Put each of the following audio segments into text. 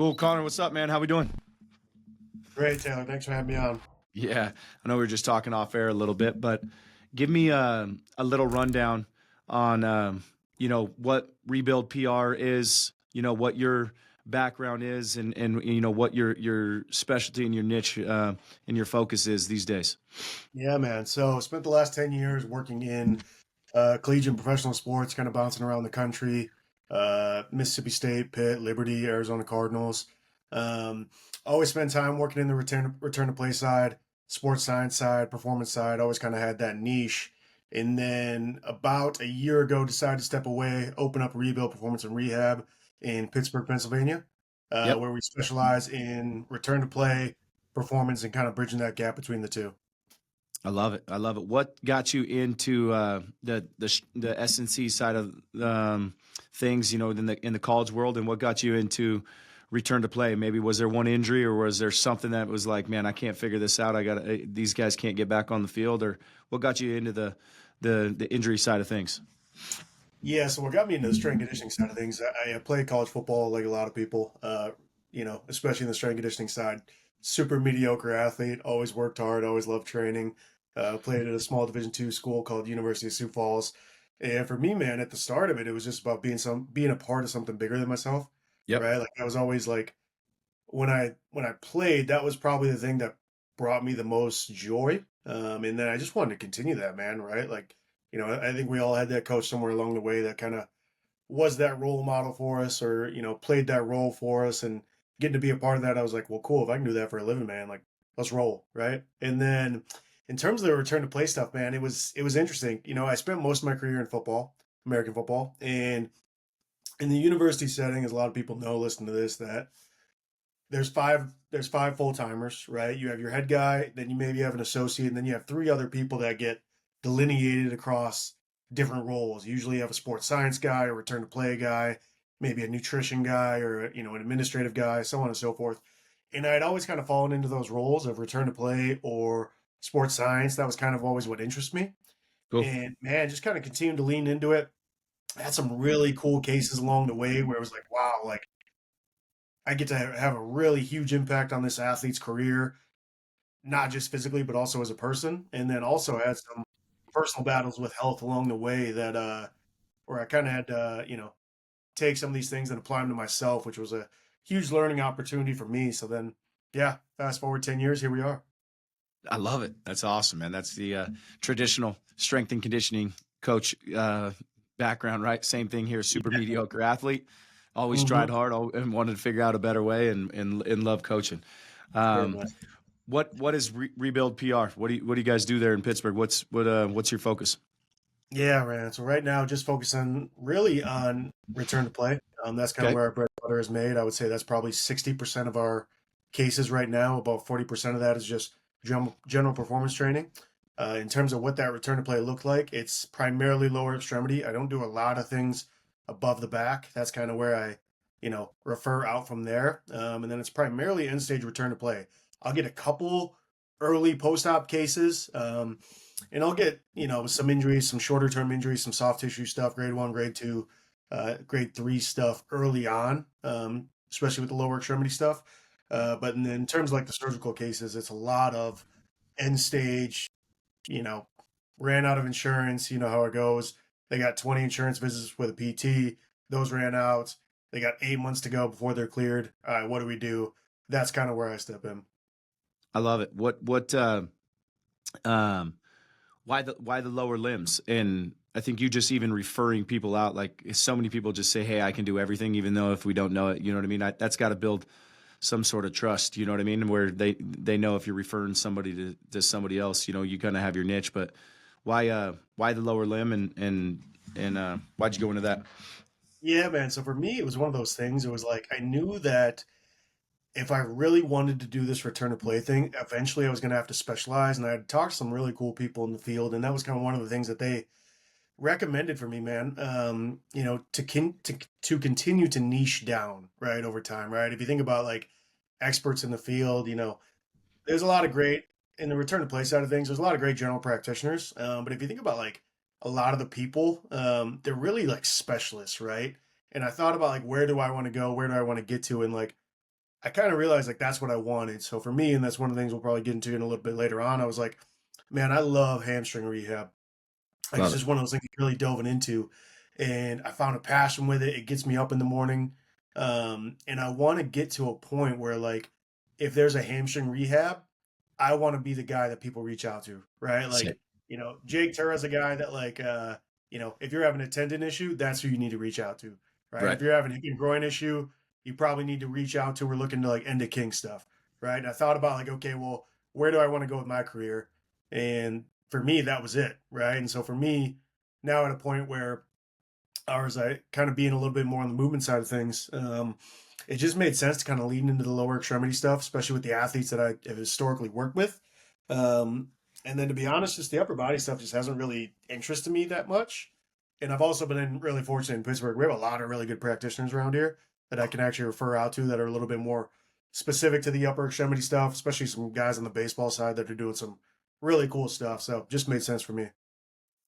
Cool, Connor. What's up, man? How we doing? Great, Taylor. Thanks for having me on. Yeah, I know we were just talking off air a little bit, but give me a little rundown on what Rebuild PR is. What your background is, and what your specialty and your niche and your focus is these days. Yeah, man. So spent the last 10 years working in collegiate and professional sports, kind of bouncing around the country, Mississippi State, Pitt, Liberty, Arizona Cardinals. Um, Always spent time working in the return to play side, sports science side, performance side. Always kind of had that niche. And then about a year ago, decided to step away, open up Rebuild Performance and Rehab in Pittsburgh, Pennsylvania, Yep, where we specialize in return to play, performance, and kind of bridging that gap between the two. I love it. I love it. What got you into the S&C side of things? In the college world, and what got you into return to play? Maybe was there one injury, or was there something that was like, man, I can't figure this out. I got these guys can't get back on the field, or what got you into the injury side of things? Yeah, so what got me into the strength and conditioning side of things, I played college football like a lot of people, especially in the strength and conditioning side. Super mediocre athlete, always worked hard, always loved training. Played at a small Division II school called University of Sioux Falls. And for me, man, at the start of it, it was just about being a part of something bigger than myself, Yep, right? Like I was always like when I played, that was probably the thing that brought me the most joy. And then I just wanted to continue that, man, right? Like, I think we all had that coach somewhere along the way that kind of was that role model for us or, played that role for us and getting to be a part of that. I was like, well, cool. If I can do that for a living, man, like let's roll. Right. And then in terms of the return to play stuff, man, it was interesting. I spent most of my career in football, American football, and in the university setting, as a lot of people know, listen to this, that there's five full timers, right? You have your head guy, then you maybe have an associate, and then you have three other people that get delineated across different roles. Usually you have a sports science guy, a return to play guy, maybe a nutrition guy, or an administrative guy, so on and so forth. And I'd always kind of fallen into those roles of return to play or sports science. That was kind of always what interests me. cool. And man, just kind of continued to lean into it. I had some really cool cases along the way where it was like, wow, like I get to have a really huge impact on this athlete's career, not just physically, but also as a person. And then also had some personal battles with health along the way that, where I kind of had to, take some of these things and apply them to myself, which was a huge learning opportunity for me. So then, yeah, fast forward 10 years, here we are. I love it. That's awesome, man. That's the traditional strength and conditioning coach background, right? Same thing here. Super mediocre athlete. Always tried Hmm. hard and wanted to figure out a better way, and love coaching. Very Um, much. what is Rebuild PR? What do you guys do there in Pittsburgh? What's your focus? Yeah, man. So right now, just focusing really on return to play. That's kind of Okay, where our bread and butter is made. I would say that's probably 60% of our cases right now. About 40% of that is just general performance training. In terms of what that return to play looked like, it's primarily lower extremity. I don't do a lot of things above the back. That's kind of where I, refer out from there. And then it's primarily end stage return to play. I'll get a couple early post op cases. And I'll get, some injuries, some shorter term injuries, some soft tissue stuff, grade 1, grade 2, grade 3 stuff early on, especially with the lower extremity stuff. But in terms of like the surgical cases, it's a lot of end stage, you know, ran out of insurance. You know how it goes. They got 20 insurance visits with a PT. Those ran out. They got 8 months to go before they're cleared. All right, what do we do? That's kind of where I step in. I love it. Um, why the lower limbs? And I think you just even referring people out, like so many people just say, "Hey, I can do everything," even though if we don't know it, you know what I mean. That's got to build some sort of trust, you know what I mean, where they know if you're referring somebody to somebody else, you kind of have your niche. But why the lower limb, and why'd you go into that? Yeah, man. So for me, it was one of those things. It was like I knew that if I really wanted to do this return to play thing, eventually I was going to have to specialize. And I had talked to some really cool people in the field, and that was kind of one of the things that they recommended for me, man. To continue to niche down, right, over time, right. If you think about like experts in the field, there's a lot of great in the return to play side of things. There's a lot of great general practitioners, but if you think about like a lot of the people, they're really like specialists, right? And I thought about like where do I want to go, where do I want to get to, and like I kind of realized like that's what I wanted. So for me, and that's one of the things we'll probably get into in a little bit later on, I was like, man, I love hamstring rehab. Like it's Love it. just one of those things you're really delving into. And I found a passion with it. It gets me up in the morning. And I want to get to a point where like if there's a hamstring rehab, I want to be the guy that people reach out to, right? Sick. Like, Jake Turra's a guy that like if you're having a tendon issue, that's who you need to reach out to, right? If Right. you're having a hip and groin issue, you probably need to reach out to. We're looking to like end a king stuff, right? And I thought about like, okay, well, where do I want to go with my career? And for me, that was it, right? And so for me, now at a point where ours, I kind of being a little bit more on the movement side of things, it just made sense to kind of lean into the lower extremity stuff, especially with the athletes that I have historically worked with. Um, and then to be honest, just the upper body stuff just hasn't really interested me that much. And I've also been really fortunate in Pittsburgh. We have a lot of really good practitioners around here that I can actually refer out to that are a little bit more specific to the upper extremity stuff, especially some guys on the baseball side that are doing some really cool stuff. So just made sense for me.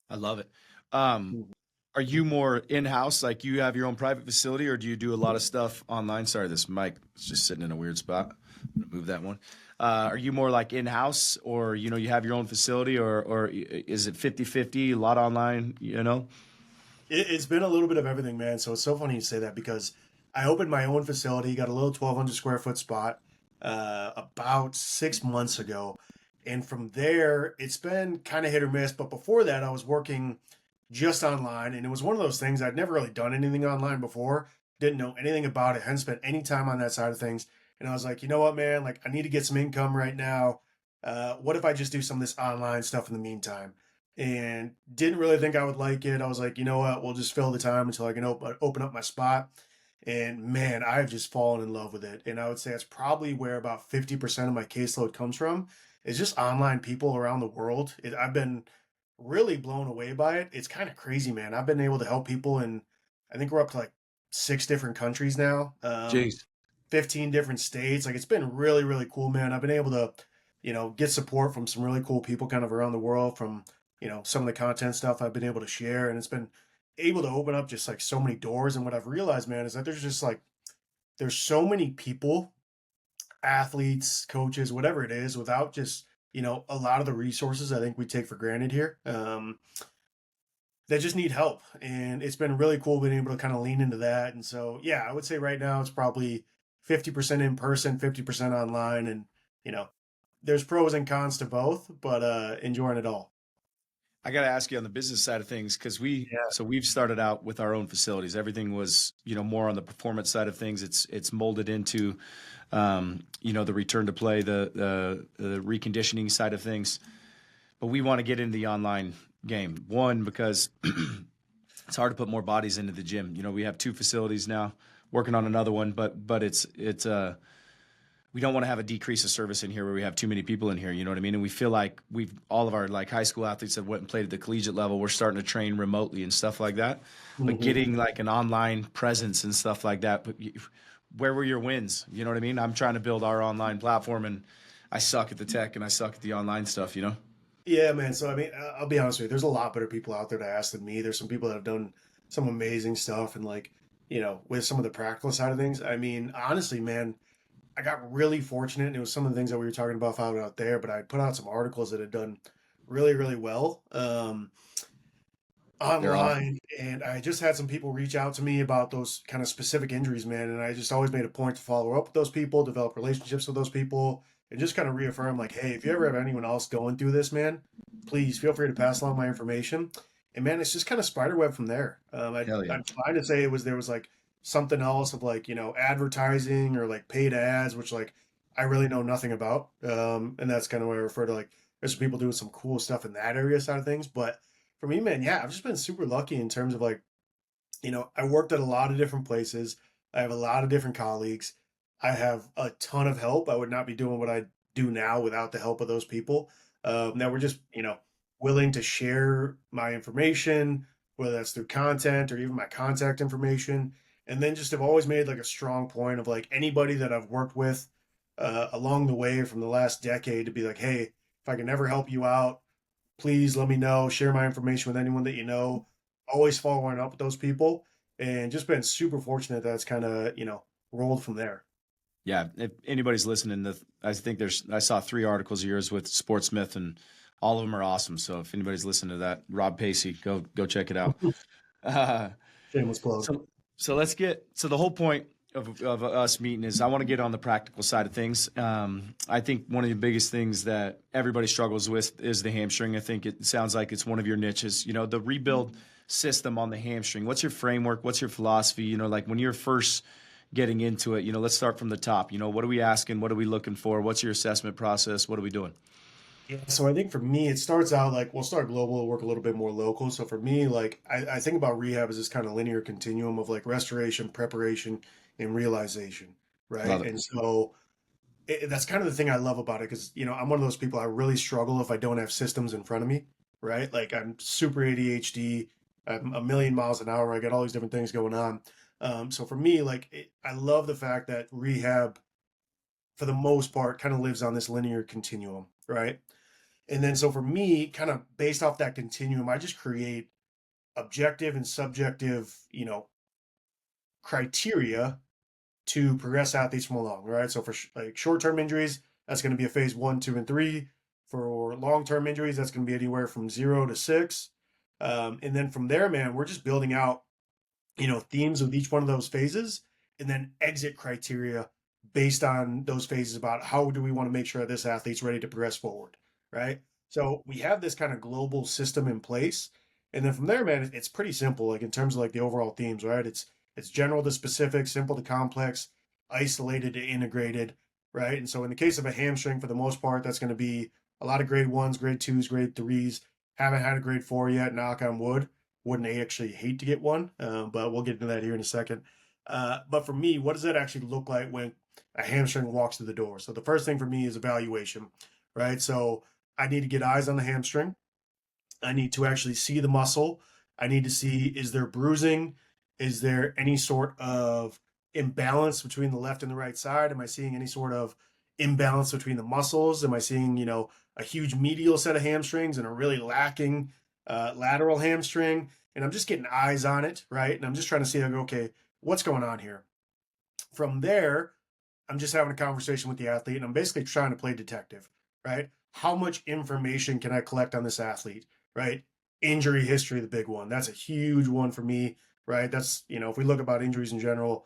I love it. Um, are you more in-house, like you have your own private facility, or do you do a lot of stuff online? Sorry, this mic is just sitting in a weird spot. I'm gonna move that one. Are you more like in-house, or you have your own facility, or is it 50-50, a lot online, It's been a little bit of everything, man. So it's so funny you say that because I opened my own facility, got a little 1,200 square foot spot about 6 months ago. And from there, it's been kind of hit or miss. But before that, I was working just online. And it was one of those things I'd never really done anything online before, didn't know anything about it, hadn't spent any time on that side of things. And I was like, you know what, man? Like, I need to get some income right now. What if I just do some of this online stuff in the meantime? And didn't really think I would like it. I was like, you know what? We'll just fill the time until I can open up my spot. And man, I've just fallen in love with it. And I would say that's probably where about 50% of my caseload comes from. Is just online people around the world. I've been really blown away by it. It's kind of crazy, man. I've been able to help people in, I think we're up to like 6 different countries now. Jeez. 15 different states. Like it's been really, really cool, man. I've been able to, get support from some really cool people kind of around the world from, some of the content stuff I've been able to share. And it's been able to open up just like so many doors. And what I've realized, man, is that there's just like, there's so many people, athletes, coaches, whatever it is, without just, a lot of the resources I think we take for granted here. That just need help. And it's been really cool being able to kind of lean into that. And so, yeah, I would say right now it's probably 50% in person, 50% online. And, you know, there's pros and cons to both, but enjoying it all. I got to ask you on the business side of things, because Yeah. we've started out with our own facilities. Everything was, more on the performance side of things. It's molded into, the return to play, the reconditioning side of things. But we want to get into the online game. One, because it's hard to put more bodies into the gym. We have two facilities now, working on another one, but it's we don't want to have a decrease of service in here where we have too many people in here. You know what I mean? And we feel like we've all of our like high school athletes that went and played at the collegiate level. We're starting to train remotely and stuff like that. But Mhm. getting like an online presence and stuff like that. But where were your wins? You know what I mean? I'm trying to build our online platform, and I suck at the tech and I suck at the online stuff. Yeah, man. So, I mean, I'll be honest with you. There's a lot better people out there to ask than me. There's some people that have done some amazing stuff and, like, with some of the practical side of things. I mean, honestly, man, I got really fortunate. And it was some of the things that we were talking about out there, but I put out some articles that had done really, really well. They're awesome. Online, and I just had some people reach out to me about those kind of specific injuries, man. And I just always made a point to follow up with those people, develop relationships with those people, and just kind of reaffirm, like, hey, if you ever have anyone else going through this, man, please feel free to pass along my information. And man, it's just kind of spiderweb from there. Hell yeah. I'm trying to say there was like something else of like advertising or like paid ads, which like I really know nothing about. And that's kind of where I refer to like there's some people doing some cool stuff in that area side of things, but for me, man, yeah, I've just been super lucky in terms of like, I worked at a lot of different places. I have a lot of different colleagues. I have a ton of help. I would not be doing what I do now without the help of those people that were just, willing to share my information, whether that's through content or even my contact information. And then just have always made like a strong point of like anybody that I've worked with along the way from the last decade to be like, hey, if I can ever help you out, please let me know. Share my information with anyone that you know. Always following up with those people, and just been super fortunate that's kind of rolled from there. Yeah, if anybody's listening, I think I saw 3 articles of yours with Sportsmith, and all of them are awesome. So if anybody's listening to that, Rob Pacey, go check it out. Uh, Shameless plug. so let's get so the whole point of us meeting is I want to get on the practical side of things. I think one of the biggest things that everybody struggles with is the hamstring. I think it sounds like it's one of your niches. You know, the rebuild system on the hamstring. What's your framework? What's your philosophy? You know, like when you're first getting into it, you know, let's start from the top. You know, what are we asking? What are we looking for? What's your assessment process? What are we doing? Yeah, so I think for me, it starts out like we'll start global, we'll work a little bit more local. So for me, like I think about rehab as this kind of linear continuum of like restoration, preparation, and realization, right? Love it. And so that's kind of the thing I love about it because I'm one of those people I really struggle if I don't have systems in front of me, right? Like I'm super ADHD, I'm a million miles an hour, I got all these different things going on. So for me, like I love the fact that rehab, for the most part, kind of lives on this linear continuum, right? And then so for me, kind of based off that continuum, I just create objective and subjective, criteria to progress athletes from along, right? So for like short-term injuries, that's going to be a phase 1, 2, and 3. For long-term injuries, that's going to be anywhere from 0 to 6. And then from there, man, we're just building out, themes with each one of those phases, and then exit criteria based on those phases about how do we want to make sure this athlete's ready to progress forward, right? So we have this kind of global system in place, and then from there, man, it's pretty simple. Like in terms of like the overall themes, right? It's general to specific, simple to complex, isolated to integrated, right? And so in the case of a hamstring, for the most part, that's going to be a lot of grade 1s, grade 2s, grade 3s. Haven't had a grade 4 yet, knock on wood. Wouldn't actually hate to get one, but we'll get into that here in a second. But for me, what does that actually look like when a hamstring walks through the door? So the first thing for me is evaluation, right? So I need to get eyes on the hamstring. I need to actually see the muscle. I need to see, is there bruising? Is there any sort of imbalance between the left and the right side? Am I seeing any sort of imbalance between the muscles? Am I seeing, a huge medial set of hamstrings and a really lacking lateral hamstring? And I'm just getting eyes on it, right? And I'm just trying to see, like, okay, what's going on here? From there, I'm just having a conversation with the athlete and I'm basically trying to play detective, right? How much information can I collect on this athlete, right? Injury history, the big one. That's a huge one for me, right? That's, if we look about injuries in general,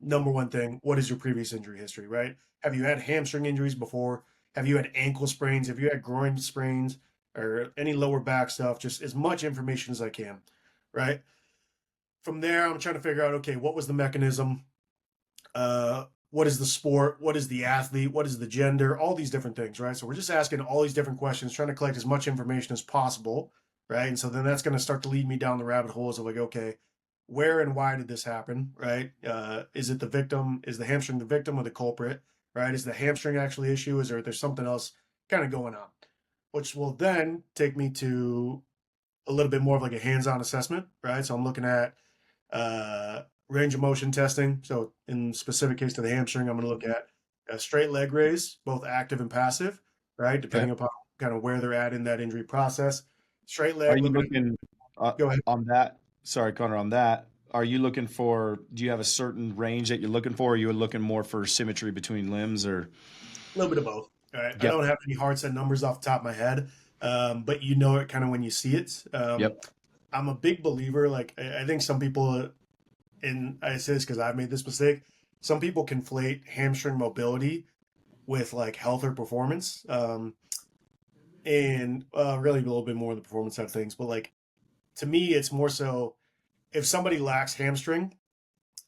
number one thing, what is your previous injury history, right? Have you had hamstring injuries before? Have you had ankle sprains? Have you had groin sprains or any lower back stuff? Just as much information as I can, right? From there, I'm trying to figure out, okay, what was the mechanism? What is the sport? What is the athlete? What is the gender? All these different things, right? So we're just asking all these different questions, trying to collect as much information as possible, right? And so then that's going to start to lead me down the rabbit holes of like, okay, where and why did this happen, right? Is it the victim? Is the hamstring the victim or the culprit, right? Is the hamstring actually issue? Is there's something else kind of going on? Which will then take me to a little bit more of like a hands-on assessment, right? So I'm looking at uh, range of motion testing. So in specific case to the hamstring, I'm going to look at a straight leg raise, both active and passive, right? Okay. Depending upon kind of where they're at in that injury process. Straight Are leg, you looking at, looking go ahead. on that? Sorry, Connor, on that. Are you looking for, do you have a certain range that you're looking for? Or are you looking more for symmetry between limbs or? A little bit of both. All right. I Yep. don't have any hard set numbers off the top of my head, but you know it kind of when you see it. Yep. I'm a big believer. Like I think some people, and I say this because I've made this mistake. Some people conflate hamstring mobility with like health or performance, and really a little bit more on the performance side of things. But like to me, it's more so if somebody lacks hamstring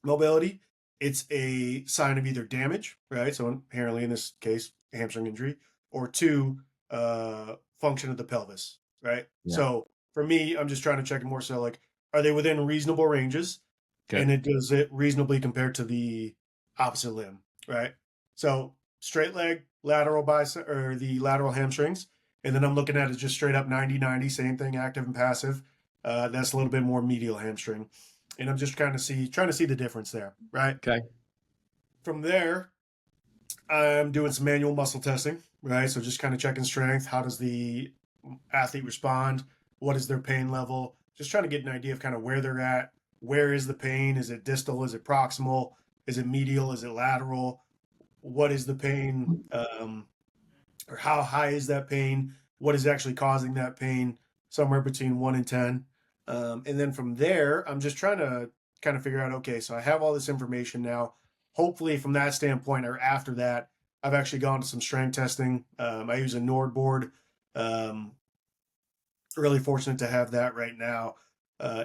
mobility, it's a sign of either damage, right? So inherently in this case, hamstring injury, or two, function of the pelvis, right? Yeah. So for me, I'm just trying to check more so like, are they within reasonable ranges? Okay. And it does it reasonably compared to the opposite limb, right? So straight leg, lateral bicep, or the lateral hamstrings. And then I'm looking at it just straight up 90-90, same thing, active and passive. That's a little bit more medial hamstring. And I'm just trying to see the difference there, right? Okay. From there, I'm doing some manual muscle testing, right? So just kind of checking strength. How does the athlete respond? What is their pain level? Just trying to get an idea of kind of where they're at. Where is the pain? Is it distal? Is it proximal? Is it medial? Is it lateral? What is the pain? Or how high is that pain? What is actually causing that pain? Somewhere between 1 and 10. And then from there, I'm just trying to kind of figure out, okay, so I have all this information now. Hopefully, from that standpoint, or after that, I've actually gone to some strength testing. I use a Nord board. Um, really fortunate to have that right now.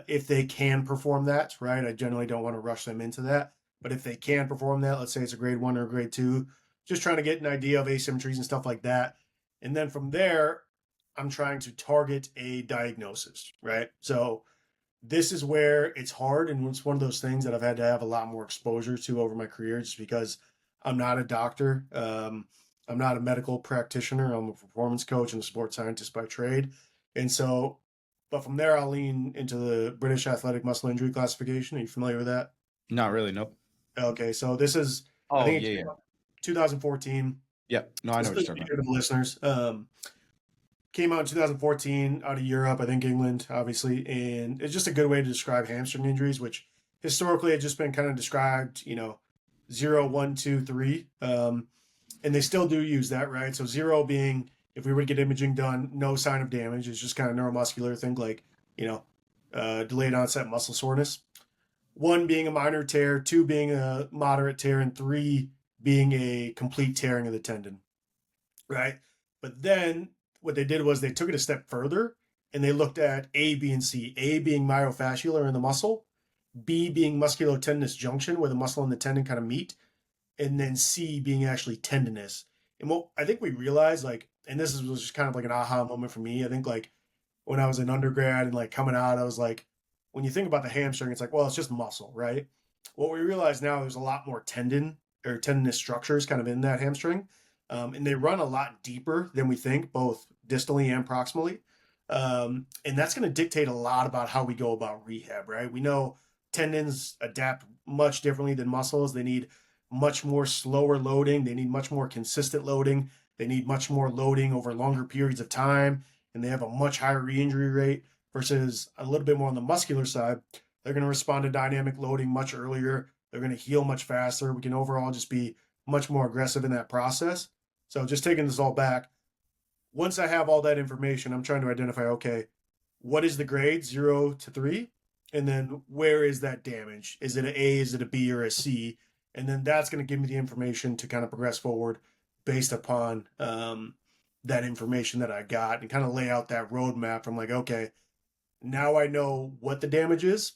If they can perform that, right? I generally don't want to rush them into that. But if they can perform that, let's say it's a grade 1 or a grade 2, just trying to get an idea of asymmetries and stuff like that. And then from there, I'm trying to target a diagnosis, right? So this is where it's hard. And it's one of those things that I've had to have a lot more exposure to over my career just because I'm not a doctor. I'm not a medical practitioner. I'm a performance coach and a sports scientist by trade. And so, but from there, I'll lean into the British Athletic Muscle Injury Classification. Are you familiar with that? Not really. Nope. Okay, so this is, I Oh think it yeah, came yeah, out 2014. yeah. No, I know This what is you're talking for the listeners. Came out in 2014 out of Europe, I think England, obviously, and it's just a good way to describe hamstring injuries, which historically had just been kind of described, 0, 1, 2, 3, and they still do use that, right? So 0 being if we would get imaging done, no sign of damage, it's just kind of neuromuscular, think like you know, delayed onset muscle soreness. 1 being a minor tear, 2 being a moderate tear, and 3 being a complete tearing of the tendon, right? But then what they did was they took it a step further and they looked at A, B, and C. A being myofascial in the muscle, B being musculotendinous junction where the muscle and the tendon kind of meet, and then C being actually tendinous. And what I think we realized, like, and this was just kind of like an aha moment for me. I think like when I was in undergrad and like coming out, I was like, when you think about the hamstring, it's like, well, it's just muscle, right? What we realize now, there's a lot more tendon or tendinous structures kind of in that hamstring. And they run a lot deeper than we think, both distally and proximally. And that's going to dictate a lot about how we go about rehab, right? We know tendons adapt much differently than muscles. They need much more slower loading. They need much more consistent loading. They need much more loading over longer periods of time. And they have a much higher re-injury rate versus a little bit more on the muscular side. They're going to respond to dynamic loading much earlier. They're going to heal much faster. We can overall just be much more aggressive in that process. So just taking this all back, once I have all that information, I'm trying to identify, okay, what is the grade 0 to 3? And then where is that damage? Is it an A, is it a B, or a C? And then that's going to give me the information to kind of progress forward based upon that information that I got and kind of lay out that roadmap from like, okay, now I know what the damage is.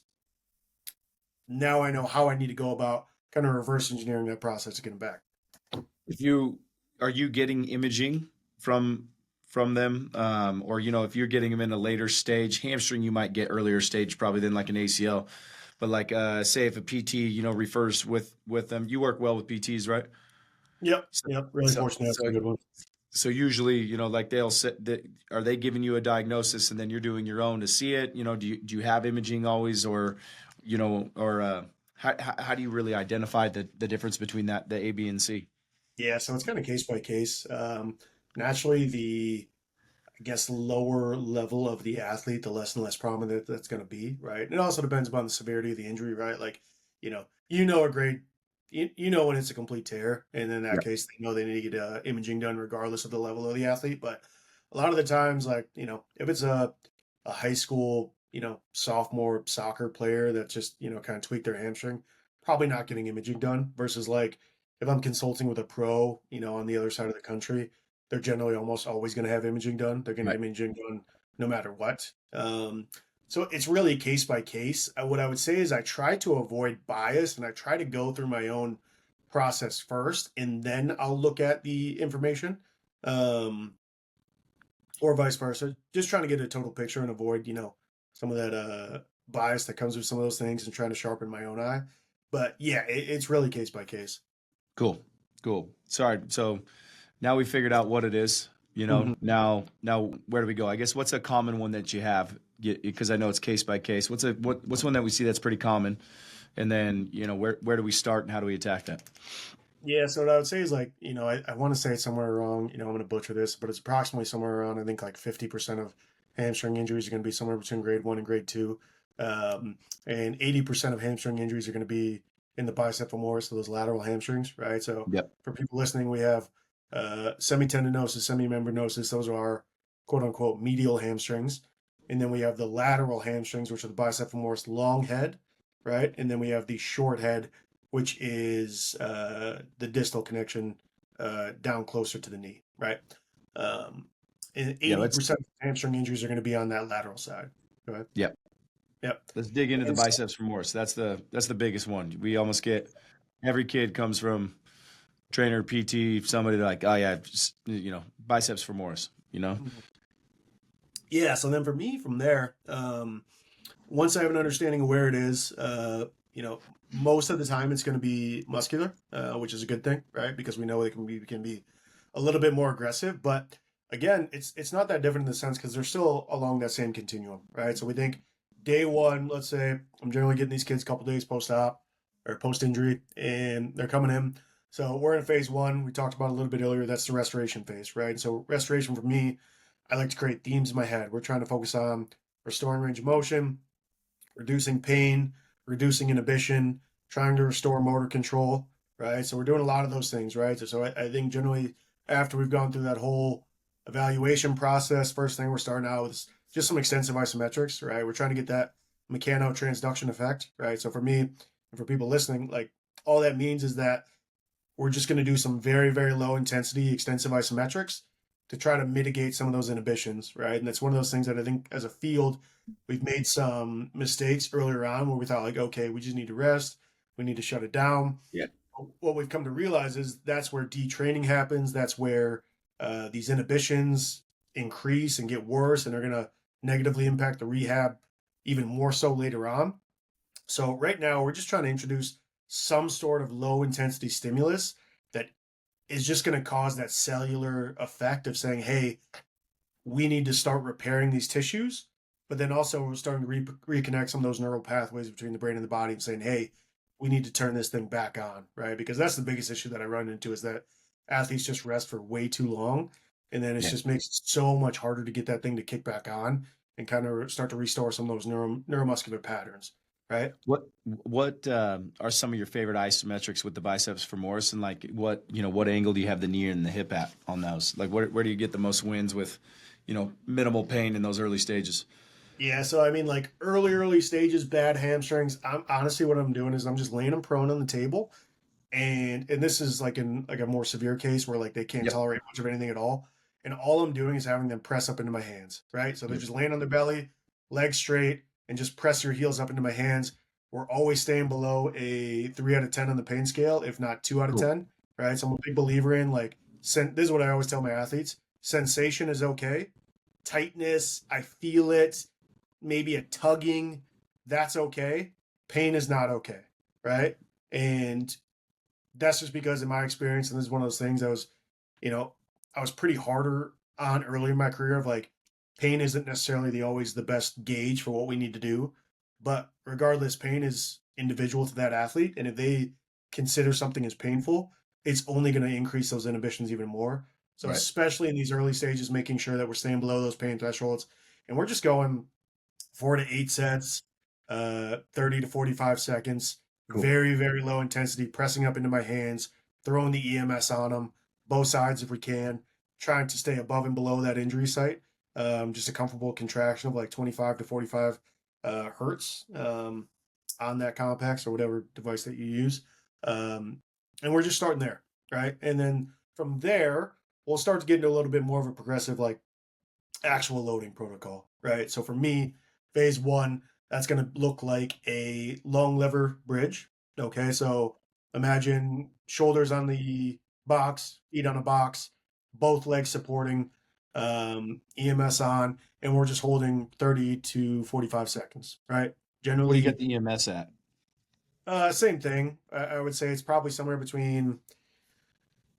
Now I know how I need to go about kind of reverse engineering that process to get them back. If you are you getting imaging from them, or if you're getting them in a later stage, hamstring you might get earlier stage probably than like an ACL, but like say if a PT refers with them, you work well with PTs, right? Yep. So Yep. Really so fortunate. That's so, a good one. so usually like they'll sit that are they giving you a diagnosis and then you're doing your own to see it? Do you have imaging always, or how do you really identify the difference between the A, B, and C? Yeah. So it's kind of case by case. Naturally, I guess, lower level of the athlete, the less and less prominent that's going to be, right? And it also depends upon the severity of the injury, right? Like, a grade, when it's a complete tear, and in that case, they know they need to get imaging done regardless of the level of the athlete. But a lot of the times, like, if it's a high school, sophomore soccer player that just, kind of tweaked their hamstring, probably not getting imaging done versus like if I'm consulting with a pro, on the other side of the country, they're generally almost always going to have imaging done. They're going to Right. have imaging done no matter what. So it's really case by case. What I would say is I try to avoid bias and I try to go through my own process first, and then I'll look at the information, um, or vice versa. Just trying to get a total picture and avoid, some of that bias that comes with some of those things, and trying to sharpen my own eye. But yeah, it's really case by case. Cool. Cool. Sorry. So now we figured out what it is. Mhm. Now where do we go? I guess what's a common one that you have? Because I know it's case by case. What's one that we see that's pretty common? And then where do we start and how do we attack that? Yeah, so what I would say is like, I want to say it's somewhere around, I'm going to butcher this, but it's approximately somewhere around, I think like 50% of hamstring injuries are going to be somewhere between grade 1 and grade 2. And 80% of hamstring injuries are going to be in the bicep femoris, so those lateral hamstrings, right? So Yep. for people listening, we have semitendinosus, semimembranosus. Those are our quote unquote medial hamstrings. And then we have the lateral hamstrings, which are the bicep femoris long head, right? And then we have the short head, which is the distal connection down closer to the knee, right? Um, and Yeah. Let's 80% of hamstring injuries are going to be on that lateral side. Go ahead. Yep. Yep. Let's dig into the And so, biceps femoris. That's the biggest one. We almost get every kid comes from trainer, PT, somebody like, oh yeah, just, biceps femoris. yeah. So then for me, from there, once I have an understanding of where it is, most of the time it's going to be muscular, which is a good thing, right? Because we know it can be a little bit more aggressive. But again, it's not that different in the sense because they're still along that same continuum, right? So we think day one, let's say I'm generally getting these kids a couple days post op or post injury, and they're coming in. So we're in phase one. We talked about a little bit earlier. That's the restoration phase, right? And so restoration for me, I like to create themes in my head. We're trying to focus on restoring range of motion, reducing pain, reducing inhibition, trying to restore motor control, right? So we're doing a lot of those things, right? So I think generally after we've gone through that whole evaluation process, first thing we're starting out with is just some extensive isometrics, right? We're trying to get that mechanotransduction effect, right? So for me and for people listening, like all that means is that we're just going to do some very, very low intensity extensive isometrics to try to mitigate some of those inhibitions, right? And that's one of those things that I think as a field, we've made some mistakes earlier on where we thought like, okay, we just need to rest. We need to shut it down. Yeah. What we've come to realize is that's where detraining happens. That's where these inhibitions increase and get worse, and they're going to negatively impact the rehab even more so later on. So right now, we're just trying to introduce some sort of low intensity stimulus that is just going to cause that cellular effect of saying, hey, we need to start repairing these tissues. But then also, we're starting to reconnect some of those neural pathways between the brain and the body and saying, hey, we need to turn this thing back on, right? Because that's the biggest issue that I run into is that athletes just rest for way too long. And then it Yeah. just makes it so much harder to get that thing to kick back on and kind of start to restore some of those neuromuscular patterns, right? What are some of your favorite isometrics with the biceps femoris, and like what angle do you have the knee and the hip at on those? Like where do you get the most wins with, minimal pain in those early stages? Yeah, so I mean, like early stages, bad hamstrings. I'm honestly what I'm doing is I'm just laying them prone on the table, and this is like in like a more severe case where like they can't Yep. tolerate much of anything at all, and all I'm doing is having them press up into my hands, right? So they're Yep. just laying on their belly, legs straight, and just press your heels up into my hands. We're always staying below a 3 out of 10 on the pain scale, if not 2 out of Cool. 10, right? So I'm a big believer in like this is what I always tell my athletes: sensation is okay, tightness, I feel it, maybe a tugging, that's okay. Pain is not okay, right? And that's just because in my experience, and this is one of those things you know, I was pretty harder on early in my career of like pain isn't necessarily always the best gauge for what we need to do. But regardless, pain is individual to that athlete. And if they consider something as painful, it's only going to increase those inhibitions even more. So Right. especially in these early stages, making sure that we're staying below those pain thresholds. And we're just going 4 to 8 sets, 30 to 45 seconds, Cool. very, very low intensity, pressing up into my hands, throwing the EMS on them, both sides if we can, trying to stay above and below that injury site. Just a comfortable contraction of like 25 to 45 hertz on that Compax or whatever device that you use. And we're just starting there, right? And then from there, we'll start to get into a little bit more of a progressive, like actual loading protocol, right? So for me, phase one, that's going to look like a long lever bridge. Okay, so imagine shoulders on the box, feet on a box, both legs supporting, EMS on, and we're just holding 30 to 45 seconds, right? What do you get Generally, the EMS at? same thing. I would say it's probably somewhere between,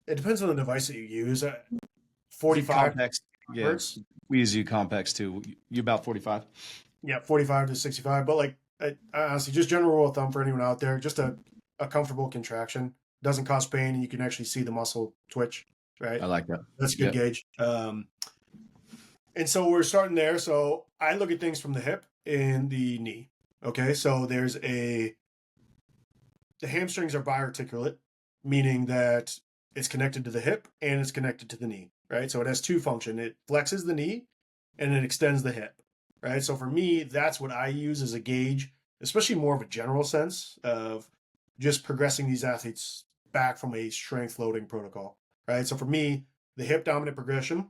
it depends on the device that you use, Is it 45 complex? Yeah, hertz. we use you complex too. You about 45? Yeah, 45 to 65. But like, honestly, just general rule of thumb for anyone out there, just a comfortable contraction. Doesn't cause pain, and you can actually see the muscle twitch, right? I like that. That's a good Yep. gauge. And so we're starting there. So I look at things from the hip and the knee. Okay, so there's a the hamstrings are biarticulate, meaning that it's connected to the hip and it's connected to the knee, right? So it has two functions. It flexes the knee and it extends the hip, right? So for me, that's what I use as a gauge, especially more of a general sense of just progressing these athletes back from a strength loading protocol, right? So for me, the hip dominant progression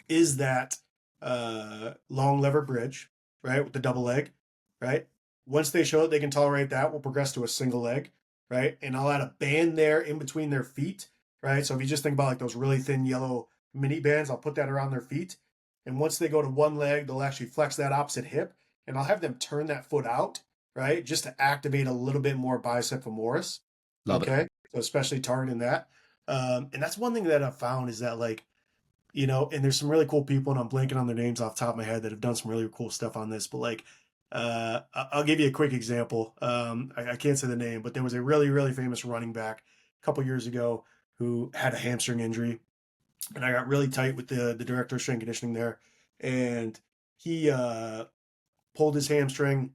is that long lever bridge, right, with the double leg, right? Once they show that they can tolerate that, we'll progress to a single leg, right? And I'll add a band there in between their feet, right? So if you just think about like those really thin yellow mini bands, I'll put that around their feet. And once they go to one leg, they'll actually flex that opposite hip, and I'll have them turn that foot out, right, just to activate a little bit more bicep femoris. Love it. Okay, so especially targeting that. And that's one thing that I've found is that like and there's some really cool people, and I'm blanking on their names off the top of my head that have done some really cool stuff on this. But like, I'll give you a quick example. I can't say the name, but there was a really, really famous running back a couple years ago who had a hamstring injury, and I got really tight with the director of strength conditioning there, and he pulled his hamstring.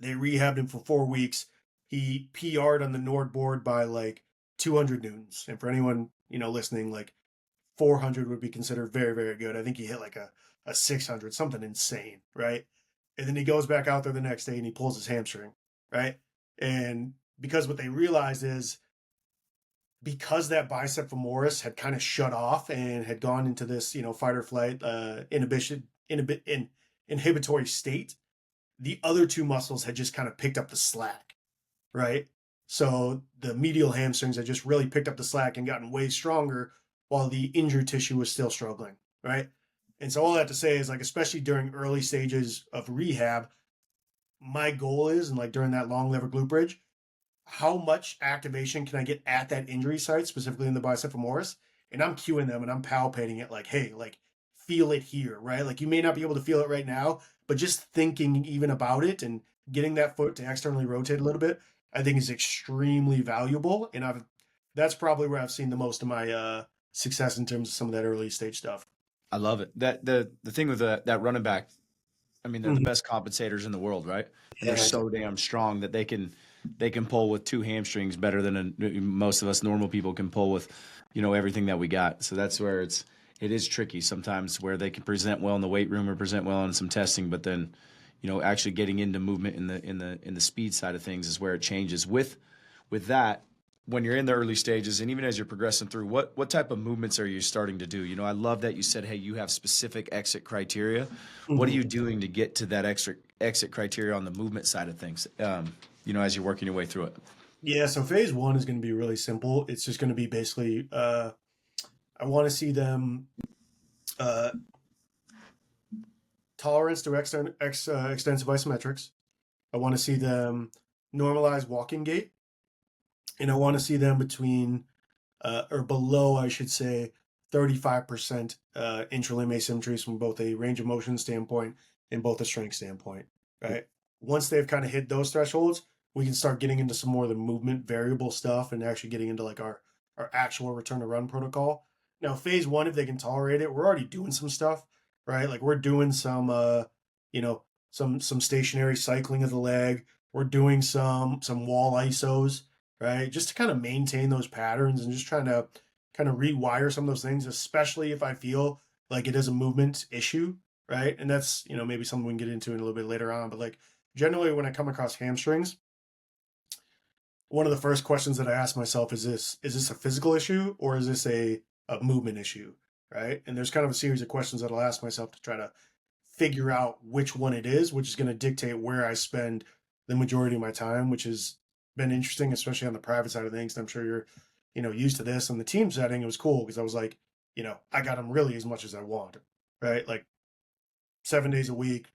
They rehabbed him for 4 weeks. He PR'd on the Nord board by like 200 newtons, and for anyone listening, like 400 would be considered very, very good. I think he hit like a 600, something insane, right? And then he goes back out there the next day and he pulls his hamstring, right? And because what they realized is because that bicep femoris had kind of shut off and had gone into this, fight or flight inhibitory state, the other two muscles had just kind of picked up the slack, right? So the medial hamstrings had just really picked up the slack and gotten way stronger while the injured tissue was still struggling, right? And so all that to say is like, especially during early stages of rehab, my goal is, and like during that long lever glute bridge, how much activation can I get at that injury site, specifically in the bicep femoris? And I'm cueing them and I'm palpating it like, hey, like feel it here, right? Like you may not be able to feel it right now, but just thinking even about it and getting that foot to externally rotate a little bit, I think is extremely valuable. And that's probably where I've seen the most of my success in terms of some of that early stage stuff. I love it. That the thing with that running back, I mean, they're the Mhm. best compensators in the world, right? And they're Yeah, so damn strong that they can pull with two hamstrings better than most of us normal people can pull with, everything that we got. So that's where it is tricky sometimes where they can present well in the weight room or present well in some testing, but then, actually getting into movement in the speed side of things is where it changes. With that, when you're in the early stages and even as you're progressing through, what type of movements are you starting to do? I love that you said, hey, you have specific exit criteria. What are Mhm. you doing to get to that exit criteria on the movement side of things? As you're working your way through it. Yeah. So phase one is going to be really simple. It's just going to be basically, I want to see them uh, tolerance to extensive isometrics. I want to see them normalize walking gait, and I want to see them between or below, I should say, 35% intralimb asymmetries from both a range of motion standpoint and both a strength standpoint, right? Once they've kind of hit those thresholds, we can start getting into some more of the movement variable stuff and actually getting into like our actual return to run protocol. Now, phase one, if they can tolerate it, we're already doing some stuff, right? Like we're doing some you know, some stationary cycling of the leg. We're doing some wall isos, right? Just to kind of maintain those patterns and just trying to kind of rewire some of those things, especially if I feel like it is a movement issue, right? And that's, maybe something we can get into in a little bit later on. But like generally when I come across hamstrings, one of the first questions that I ask myself is this a physical issue or is this a movement issue? Right. And there's kind of a series of questions that I'll ask myself to try to figure out which one it is, which is going to dictate where I spend the majority of my time, which has been interesting, especially on the private side of things. And I'm sure you're, used to this. On the team setting, it was cool because I was like, I got them really as much as I want, right? Like 7 days a week,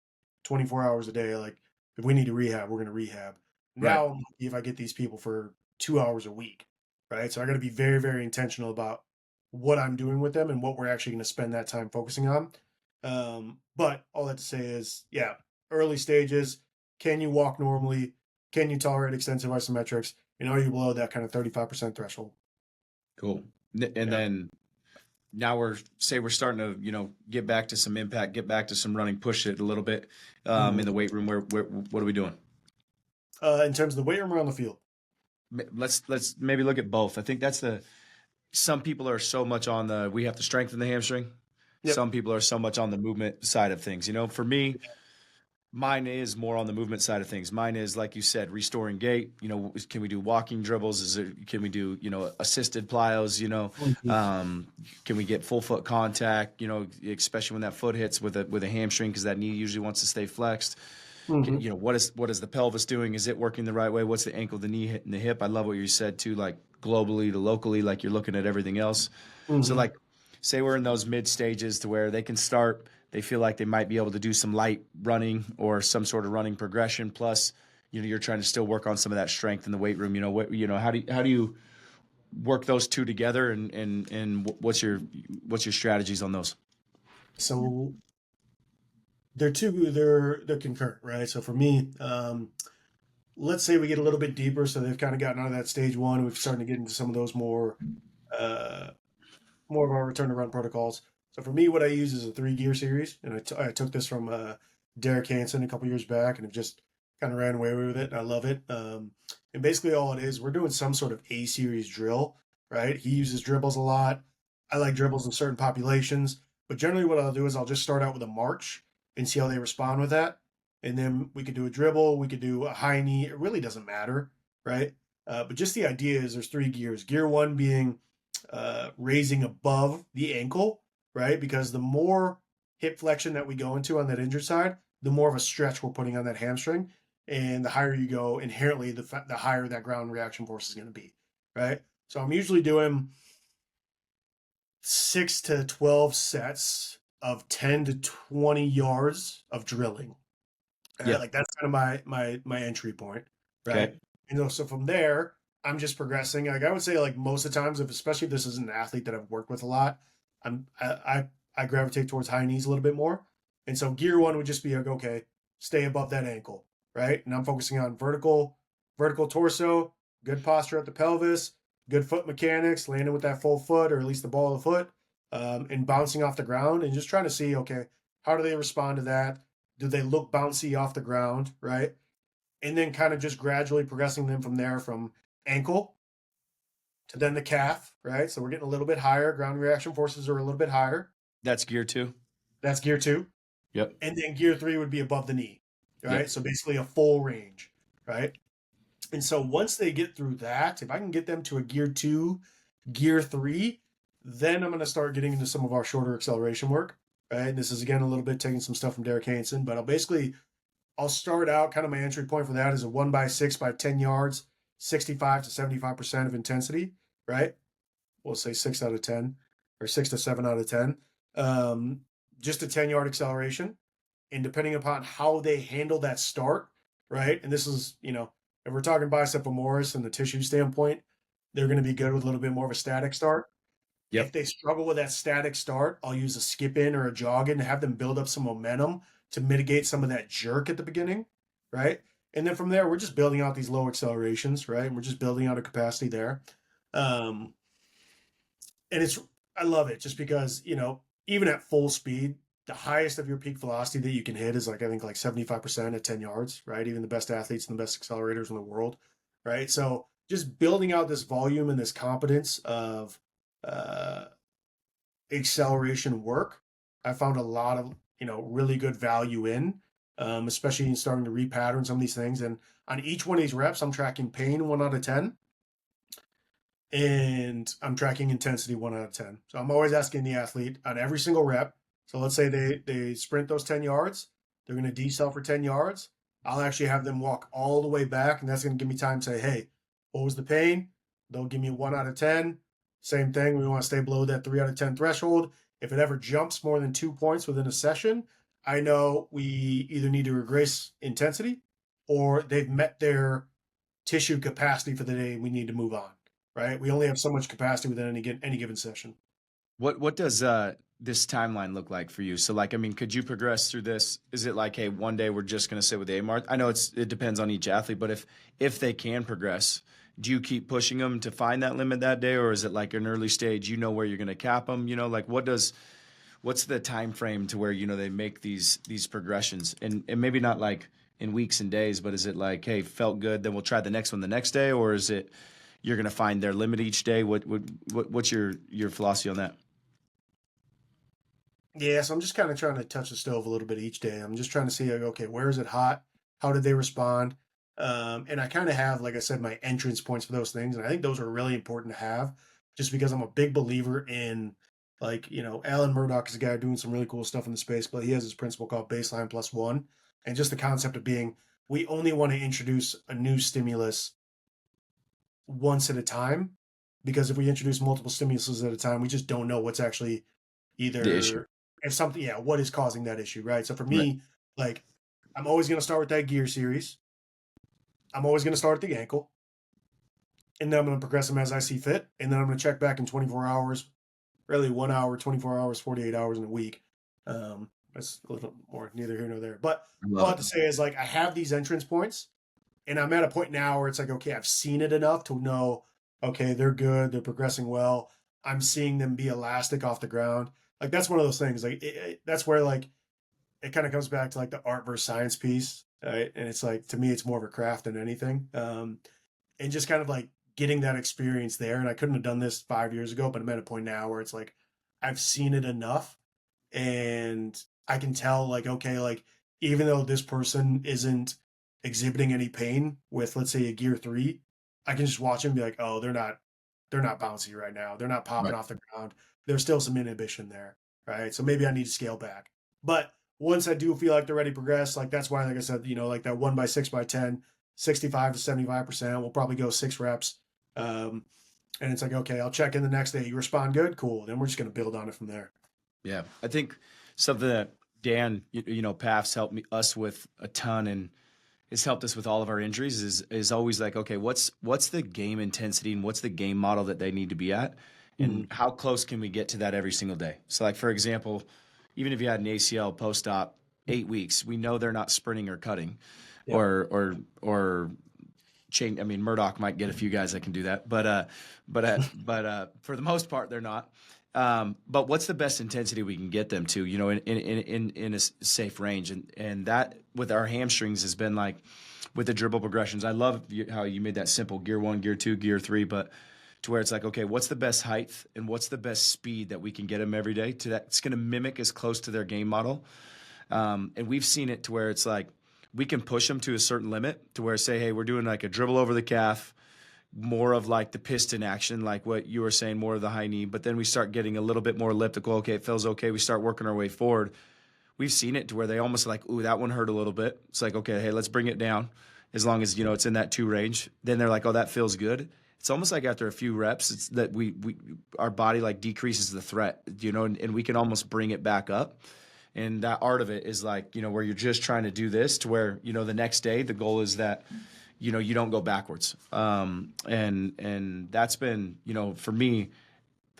24 hours a day. Like if we need to rehab, we're going to rehab. Right. Now, if I get these people for 2 hours a week, right? So I got to be very, very intentional about what I'm doing with them and what we're actually going to spend that time focusing on. But all that to say is, yeah, early stages. Can you walk normally? Can you tolerate extensive isometrics? And are you below that kind of 35% threshold? Cool. And Yeah. then now we're starting to get back to some impact, get back to some running, push it a little bit Mhm. in the weight room. Where what are we doing? In terms of the weight room or on the field? let's maybe look at both. I think that's the some people are so much on the we have to strengthen the hamstring. Yep. Some people are so much on the movement side of things. You know, for me, mine is more on the movement side of things. Mine is, like you said, restoring gait. You know, can we do walking dribbles? Can we do, assisted plyos? Mhm. Can we get full foot contact? Especially when that foot hits with a hamstring, because that knee usually wants to stay flexed. Mhm. What is the pelvis doing? Is it working the right way? What's the ankle, the knee, and the hip? I love what you said too, like globally to locally, like you're looking at everything else. So Mhm. like, say we're in those mid stages to where they can start. They feel like they might be able to do some light running or some sort of running progression. Plus, you're trying to still work on some of that strength in the weight room. How do you work those two together, and what's your strategies on those? So they're concurrent, right? So for me, let's say we get a little bit deeper, so they've kind of gotten out of that stage one. We've started to get into some of those uh, more of our return to run protocols. So for me, what I use is a 3 gear series, and I took this from Derek Hansen a couple years back, and have just kind of ran away with it, and I love it. And basically, all it is, we're doing some sort of A series drill, right? He uses dribbles a lot. I like dribbles in certain populations, but generally, what I'll do is I'll just start out with a march and see how they respond with that, and then we could do a dribble, we could do a high knee. It really doesn't matter, right? But just the idea is there's 3 gears. Gear one being raising above the ankle, right? Because the more hip flexion that we go into on that injured side, the more of a stretch we're putting on that hamstring. And the higher you go, inherently, the higher that ground reaction force is going to be, right? So I'm usually doing 6 to 12 sets of 10 to 20 yards of drilling. Yeah. Like that's kind of my entry point, right? Okay. So from there, I'm just progressing. Like I would say, like most of the times, if especially if this is an athlete that I've worked with a lot, I gravitate towards high knees a little bit more. And so gear one would just be like, okay, stay above that ankle, right? And I'm focusing on vertical torso, good posture at the pelvis, good foot mechanics, landing with that full foot or at least the ball of the foot, and bouncing off the ground, and just trying to see, okay, how do they respond to that? Do they look bouncy off the ground, right? And then kind of just gradually progressing them from there, from ankle to then the calf, right? So we're getting a little bit higher. Ground reaction forces are a little bit higher. That's gear two. That's gear two. Yep. And then gear three would be above the knee, Yep. right? So basically a full range, right? And so once they get through that, if I can get them to a gear two, gear three, then I'm going to start getting into some of our shorter acceleration work, right? And this is again a little bit taking some stuff from Derek Hansen, but I'll start out kind of my entry point for that is a 1 by 6 by 10 yards, 65 to 75% of intensity, right? We'll say 6 out of 10 or 6 to 7 out of 10. Um, just a 10-yard acceleration. And depending upon how they handle that start, right? And this is, if we're talking bicep femoris and the tissue standpoint, they're going to be good with a little bit more of a static start. If Yep. they struggle with that static start, I'll use a skip in or a jog in to have them build up some momentum to mitigate some of that jerk at the beginning, right? And then from there, we're just building out these low accelerations, right? And we're just building out a capacity there. Um, and I love it just because, even at full speed, the highest of your peak velocity that you can hit is like, I think like 75% at 10 yards, right? Even the best athletes and the best accelerators in the world, right? So just building out this volume and this competence of, uh, acceleration work, I found a lot of really good value in, especially in starting to repattern some of these things. And on each one of these reps, I'm tracking pain 1 out of 10, and I'm tracking intensity 1 out of 10. So I'm always asking the athlete on every single rep. So let's say they sprint those 10 yards, they're going to decel for 10 yards. I'll actually have them walk all the way back, and that's going to give me time to say, hey, what was the pain? They'll give me 1 out of 10. Same thing. We want to stay below that 3 out of 10 threshold. If it ever jumps more than 2 points within a session, I know we either need to regress intensity or they've met their tissue capacity for the day. We need to move on, right? We only have so much capacity within any given session. What does this timeline look like for you? So like, I mean, could you progress through this? Is it like, hey, one day we're just going to sit with AMAR? I know it depends on each athlete, but if they can progress, do you keep pushing them to find that limit that day, or is it like an early stage? You know where you're going to cap them. Like what's the time frame to where they make these progressions, and maybe not like in weeks and days, but is it like, hey, felt good, then we'll try the next one the next day, or is it you're going to find their limit each day? What's your philosophy on that? Yeah, so I'm just kind of trying to touch the stove a little bit each day. I'm just trying to see, like, okay, where is it hot? How did they respond? And I kind of have, like I said, my entrance points for those things, and I think those are really important to have, just because I'm a big believer in, like, Alan Murdoch is a guy doing some really cool stuff in the space, but he has this principle called baseline plus one, and just the concept of being, we only want to introduce a new stimulus once at a time, because if we introduce multiple stimuluses at a time, we just don't know what's actually The issue. either if something, yeah, what is causing that issue, right? So for Right. me, like, I'm always going to start with that gear series. I'm always going to start at the ankle, and then I'm going to progress them as I see fit, and then I'm going to check back in 24 hours, really 1 hour, 24 hours, 48 hours in a week. That's a little more neither here nor there. But I all love I it. have to say is, like, I have these entrance points, and I'm at a point now where it's like, okay, I've seen it enough to know, okay, they're good, they're progressing well. I'm seeing them be elastic off the ground. Like, that's one of those things. Like, that's where, like, it kind of comes back to, like, the art versus science piece, right? And it's like, to me, it's more of a craft than anything. And just kind of like getting that experience there. And I couldn't have done this 5 years ago, but I'm at a point now where it's like I've seen it enough, and I can tell, like, okay, like, even though this person isn't exhibiting any pain with, let's say, a gear three, I can just watch them and be like, oh, they're not bouncy right now. They're not popping Right. off the ground. There's still some inhibition there, right? So maybe I need to scale back. But once I do feel like they're ready to progress, like, that's why, like I said, like that 1 by 6 by 10, 65 to 75%. We'll probably go 6 reps. Um, and it's like, okay, I'll check in the next day. You respond good, cool. Then we're just going to build on it from there. Yeah. I think something that Dan, Paf's helped us with a ton and has helped us with all of our injuries is always like, okay, what's the game intensity and what's the game model that they need to be at, and Mm-hmm. how close can we get to that every single day? So, like, for example, even if you had an ACL post-op 8 weeks, we know they're not sprinting or cutting, Yep. or chain. I mean, Murdoch might get a few guys that can do that, but for the most part, they're not. But what's the best intensity we can get them to, in a safe range? And that with our hamstrings has been like with the dribble progressions. I love how you made that simple: gear one, gear two, gear three, but to where it's like, okay, what's the best height and what's the best speed that we can get them every day to that it's going to mimic as close to their game model. And we've seen it to where it's like we can push them to a certain limit to where, say, hey, we're doing like a dribble over the calf, more of like the piston action, like what you were saying, more of the high knee. But then we start getting a little bit more elliptical. Okay, it feels okay. We start working our way forward. We've seen it to where they almost like, ooh, that one hurt a little bit. It's like, okay, hey, let's bring it down as long as, it's in that two range. Then they're like, oh, that feels good. It's almost like after a few reps, it's that we our body like decreases the threat, and we can almost bring it back up. And that art of it is like, where you're just trying to do this to where, the next day the goal is that, you don't go backwards. And that's been, for me,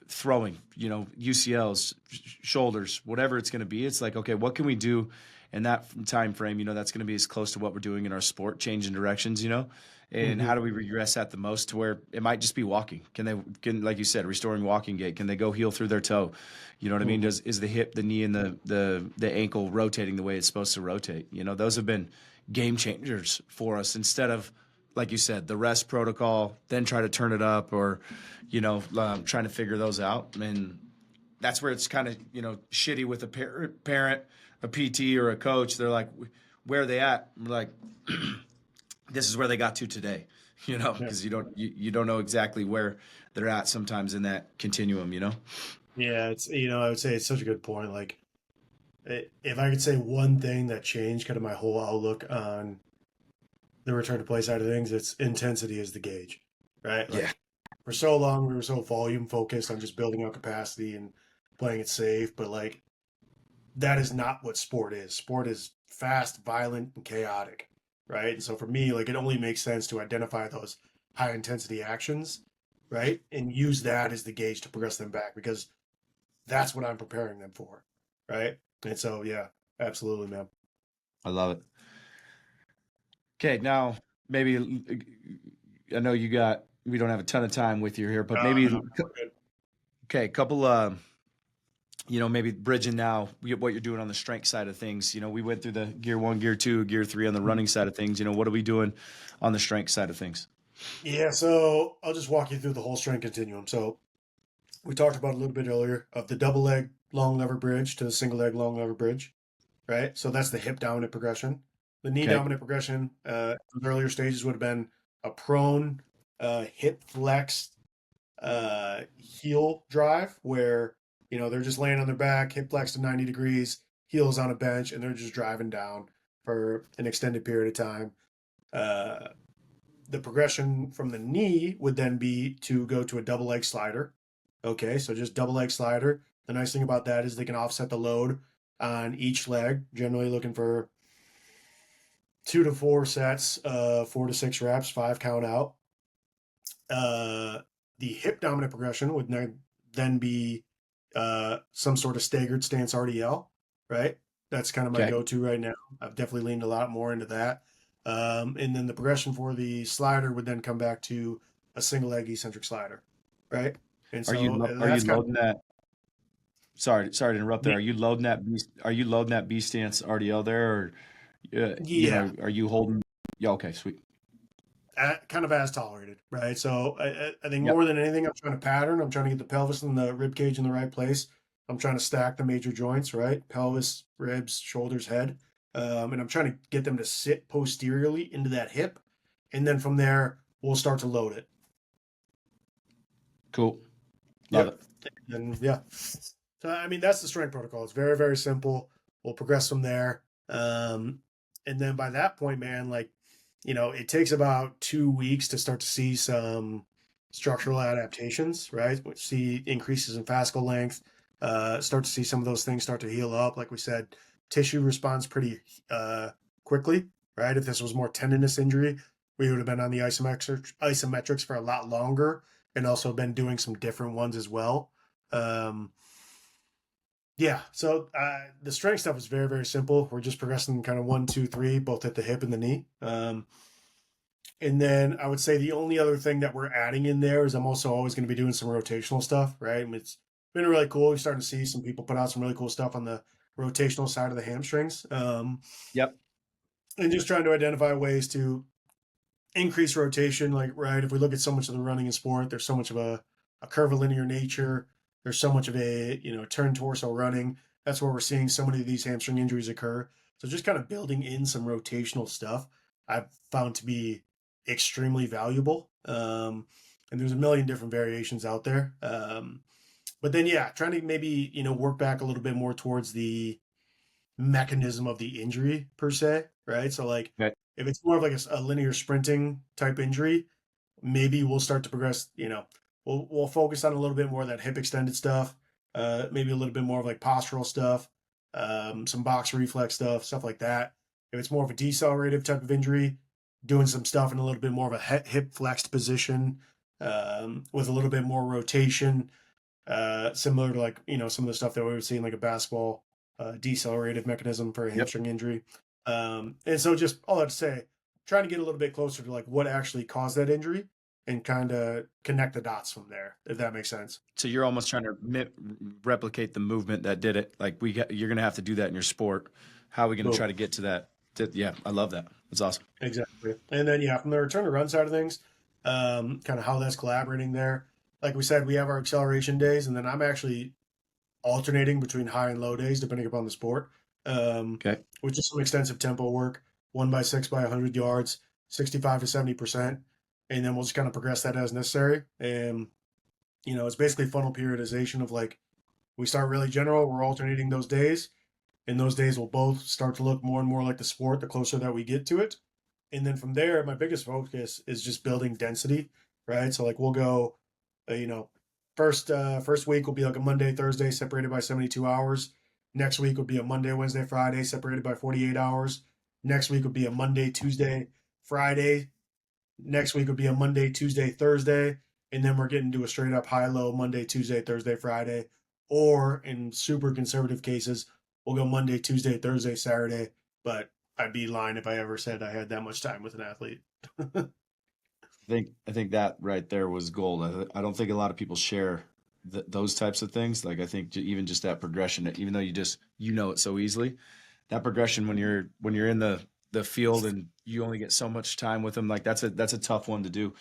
throwing, UCLs, shoulders, whatever it's going to be. It's like, okay, what can we do in that time frame? That's going to be as close to what we're doing in our sport, changing directions, and Mm-hmm. how do we regress that the most to where it might just be walking? Can like you said, restoring walking gait? Can they go heel through their toe? You know what I mean? Mm-hmm. Is the hip, the knee, and the ankle rotating the way it's supposed to rotate? Those have been game changers for us instead of, like you said, the rest protocol, then try to turn it up, or trying to figure those out. And that's where it's kind of shitty with a parent, a PT, or a coach. They're like, where are they at? We're like, this is where they got to today, Yeah. because you don't know exactly where they're at sometimes in that continuum. Yeah. I would say it's such a good point. Like, if I could say one thing that changed kind of my whole outlook on the return to play side of things, it's intensity is the gauge, right? Yeah. Like, for so long, we were so volume focused on just building out capacity and playing it safe. But, like, that is not what sport is. Sport is fast, violent, and chaotic, right? And so for me, like, it only makes sense to identify those high intensity actions, right? And use that as the gauge to progress them back, because that's what I'm preparing them for, right? And so, yeah, absolutely, man. I love it. Okay, now maybe I know we don't have a ton of time with you here, but maybe No, we're good. okay, a couple maybe bridging now what you're doing on the strength side of things. We went through the gear 1, gear 2, gear 3 on the running side of things. What are we doing on the strength side of things? Yeah, so I'll just walk you through the whole strength continuum. So we talked about a little bit earlier of the double leg long lever bridge to the single leg long lever bridge, right? So that's the hip dominant progression. The knee Okay. dominant progression, in the earlier stages would have been a prone, hip flex, heel drive where, they're just laying on their back, hip flex to 90 degrees, heels on a bench, and they're just driving down for an extended period of time. Uh, the progression from the knee would then be to go to a double leg slider. Okay, so just double leg slider. The nice thing about that is they can offset the load on each leg, generally looking for 2 to 4 sets, 4 to 6 reps, 5 count out. The hip dominant progression would then be some sort of staggered stance RDL, right? That's kind of my Okay. go-to right now. I've definitely leaned a lot more into that. And then the progression for the slider would then come back to a single leg eccentric slider, right? And so Are you that's kind of loading that? Sorry to interrupt there. yeah, Are you loading that B stance RDL there, or yeah, are you holding? Yeah. Okay. Sweet. kind of as tolerated, right? So I think Yep. more than anything, I'm trying to pattern. I'm trying to get the pelvis and the rib cage in the right place. I'm trying to stack the major joints, right? Pelvis, ribs, shoulders, head, and I'm trying to get them to sit posteriorly into that hip, and then from there we'll start to load it. Cool. Love Yep, it. and yeah. So I mean that's the strength protocol. It's very very simple. We'll progress from there, and then by that point, man, like it takes about 2 weeks to start to see some structural adaptations, right? We see increases in fascicle length, start to see some of those things start to heal up. Like we said, tissue responds pretty quickly, right? If this was more tendinous injury, we would have been on the isometrics for a lot longer and also been doing some different ones as well. Um, yeah, so the strength stuff is very, very simple. We're just progressing kind of 1, 2, 3, both at the hip and the knee. And then I would say the only other thing that we're adding in there is I'm also always going to be doing some rotational stuff, right? I mean, it's been really cool. We're starting to see some people put out some really cool stuff on the rotational side of the hamstrings, Yep. and just trying to identify ways to increase rotation. Like, right, if we look at so much of the running in sport, there's so much of a curvilinear nature. There's so much of a turn torso running. That's where we're seeing so many of these hamstring injuries occur. So just kind of building in some rotational stuff, I've found to be extremely valuable. And there's a million different variations out there. But then yeah, trying to maybe work back a little bit more towards the mechanism of the injury per se, right? So like Okay. if it's more of like a linear sprinting type injury, maybe we'll start to progress. We'll focus on a little bit more of that hip extended stuff, maybe a little bit more of like postural stuff, some box reflex stuff like that. If it's more of a decelerative type of injury, doing some stuff in a little bit more of a hip flexed position, with a little bit more rotation, similar to like some of the stuff that we would see in like a basketball decelerative mechanism for a Yep. hamstring injury. And so just all that to say, trying to get a little bit closer to like what actually caused that injury and kind of connect the dots from there, if that makes sense. So you're almost trying to replicate the movement that did it. Like you're going to have to do that in your sport. How are we going to Boom. try to get to that? Yeah, I love that. That's awesome. Exactly. And then yeah, from the return to run side of things, kind of how that's collaborating there. Like we said, we have our acceleration days, and then I'm actually alternating between high and low days depending upon the sport, Okay. which is some extensive tempo work, 1 by 6 by 100 yards, 65 to 70%. And then we'll just kind of progress that as necessary. And, it's basically funnel periodization of like, we start really general, we're alternating those days, and those days will both start to look more and more like the sport the closer that we get to it. And then from there, my biggest focus is just building density, right? So like we'll go, you know, first week will be like a Monday, Thursday separated by 72 hours. Next week would be a Monday, Wednesday, Friday separated by 48 hours. Next week would be a Monday, Tuesday, Friday. Next week would be a Monday, Tuesday, Thursday. And then we're getting to a straight up high low Monday, Tuesday, Thursday, Friday. Or in super conservative cases, we'll go Monday, Tuesday, Thursday, Saturday. But I'd be lying if I ever said I had that much time with an athlete. I think that right there was gold. I don't think a lot of people share those types of things. Like I think even just that progression, even though you know it so easily, that progression when you're in the field and you only get so much time with them, like that's a tough one to do.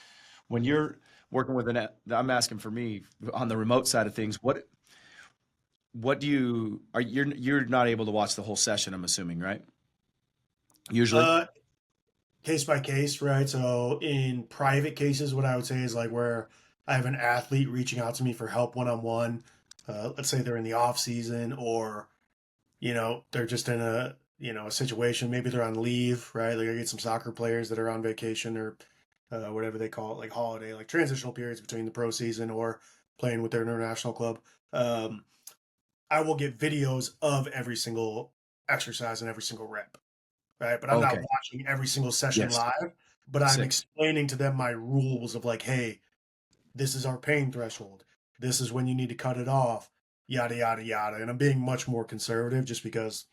When you're working with I'm asking for me on the remote side of things, what do you are you're not able to watch the whole session, I'm assuming, right? Usually. Uh, Case by case, right? So in private cases, what I would say is like where I have an athlete reaching out to me for help one on one. Let's say they're in the off season, or they're just in a situation. Maybe they're on leave, right? Like I get some soccer players that are on vacation or whatever they call it, like holiday, like transitional periods between the pro season or playing with their international club. Um, I will get videos of every single exercise and every single rep, right? But I'm not Okay. watching every single session Yes. live, but I'm Sick. explaining to them my rules of like, hey, this is our pain threshold. This is when you need to cut it off, yada, yada, yada. And I'm being much more conservative just because,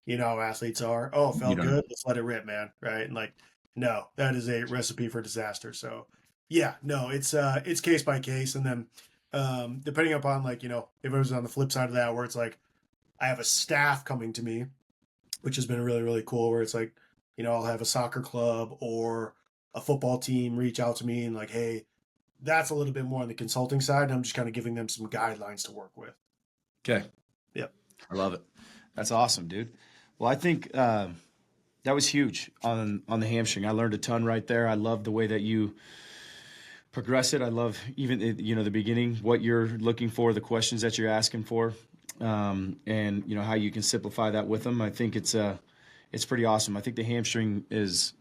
how athletes are. Oh, You felt don't. good. Let's let it rip, man. Right. And like, no, that is a recipe for disaster. So yeah, no, it's case by case. And then depending upon like, if it was on the flip side of that where it's like I have a staff coming to me, which has been really, really cool, where it's like, I'll have a soccer club or a football team reach out to me and like, hey, that's a little bit more on the consulting side. And I'm just kind of giving them some guidelines to work with. Okay. Yep. I love it. That's awesome, dude. Well, I think that was huge on the hamstring. I learned a ton right there. I love the way that you progress it. I love even the beginning, what you're looking for, the questions that you're asking for, and how you can simplify that with them. I think it's pretty awesome. I think the hamstring is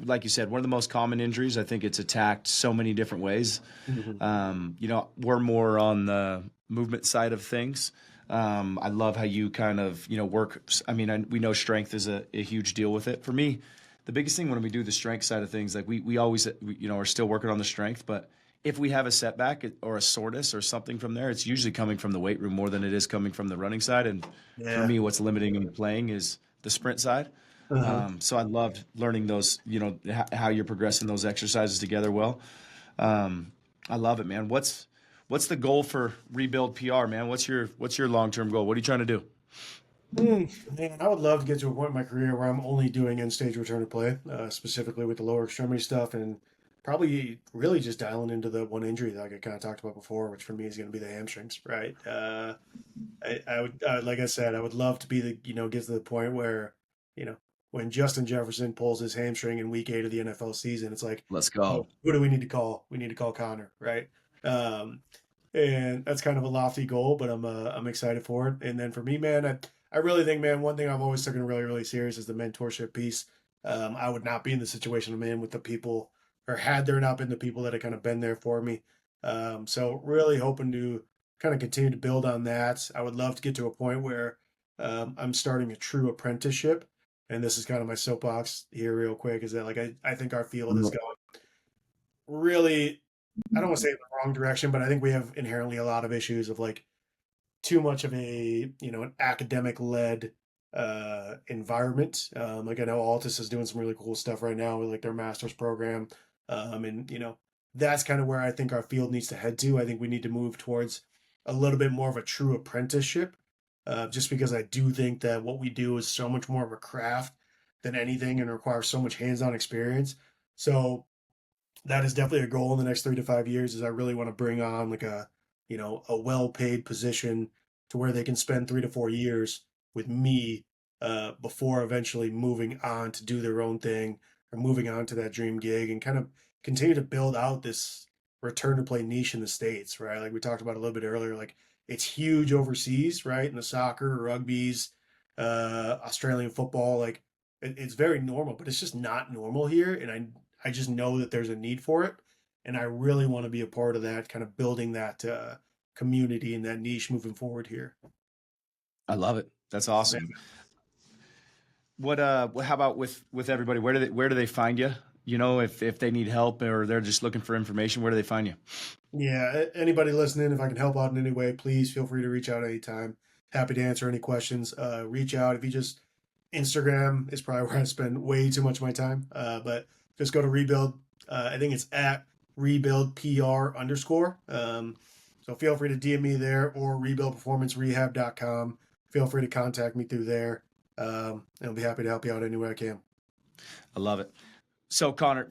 like you said, one of the most common injuries. I think it's attacked so many different ways. Mm-hmm. We're more on the movement side of things. I love how you kind of, work. I mean, we know strength is a huge deal with it. For me, the biggest thing when we do the strength side of things, like we always, are still working on the strength, but if we have a setback or a soreness or something from there, it's usually coming from the weight room more than it is coming from the running side. And for Yeah. me, what's limiting and playing is the sprint side. Uh-huh. So I loved learning those, how you're progressing those exercises together well. Um, I love it, man. What's the goal for Rebuild PR, man? What's your long-term goal? What are you trying to do? Man, I would love to get to a point in my career where I'm only doing end stage return to play, specifically with the lower extremity stuff, and probably really just dialing into the one injury that I kind of talked about before, which for me is going to be the hamstrings, right? Like I said, I would love to be get to the point where, you know, when Justin Jefferson pulls his hamstring in week 8 of the NFL season, it's like, Let's oh, go. who do we need to call? We need to call Connor, right? Um, and that's kind of a lofty goal, but I'm excited for it. And then for me, man, I really think, man, one thing I've always taken really, really serious is the mentorship piece. I would not be in the situation I'm in with the people, or had there not been the people that have kind of been there for me. So really hoping to kind of continue to build on that. I would love to get to a point where I'm starting a true apprenticeship. And this is kind of my soapbox here, real quick, is that like I think our field is going really, I don't want to say in the wrong direction, but I think we have inherently a lot of issues of like too much of a an academic led environment. Like I know Altus is doing some really cool stuff right now with like their master's program, and that's kind of where I think our field needs to head to. I think we need to move towards a little bit more of a true apprenticeship, just because I do think that what we do is so much more of a craft than anything and requires so much hands-on experience. So that is definitely a goal in the next 3 to 5 years. Is I really want to bring on like a well-paid position to where they can spend 3 to 4 years with me before eventually moving on to do their own thing or moving on to that dream gig and kind of continue to build out this return to play niche in the States, right? Like we talked about a little bit earlier, like it's huge overseas, right? In the soccer, rugbies, Australian football, like it's very normal, but it's just not normal here. And I just know that there's a need for it, and I really want to be a part of that, kind of building that community and that niche moving forward here. I love it. That's Yeah, awesome. How about with everybody? Where do they find you? If they need help or they're just looking for information, where do they find you? yeah. Anybody listening, if I can help out in any way, please feel free to reach out anytime. Happy to answer any questions. Reach out if you just Instagram is probably where I spend way too much of my time. But just go to Rebuild. I think it's at Rebuild PR underscore. So feel free to DM me there or rebuildperformancerehab.com. Feel free to contact me through there. And I'll be happy to help you out any way I can. I love it. So, Connor,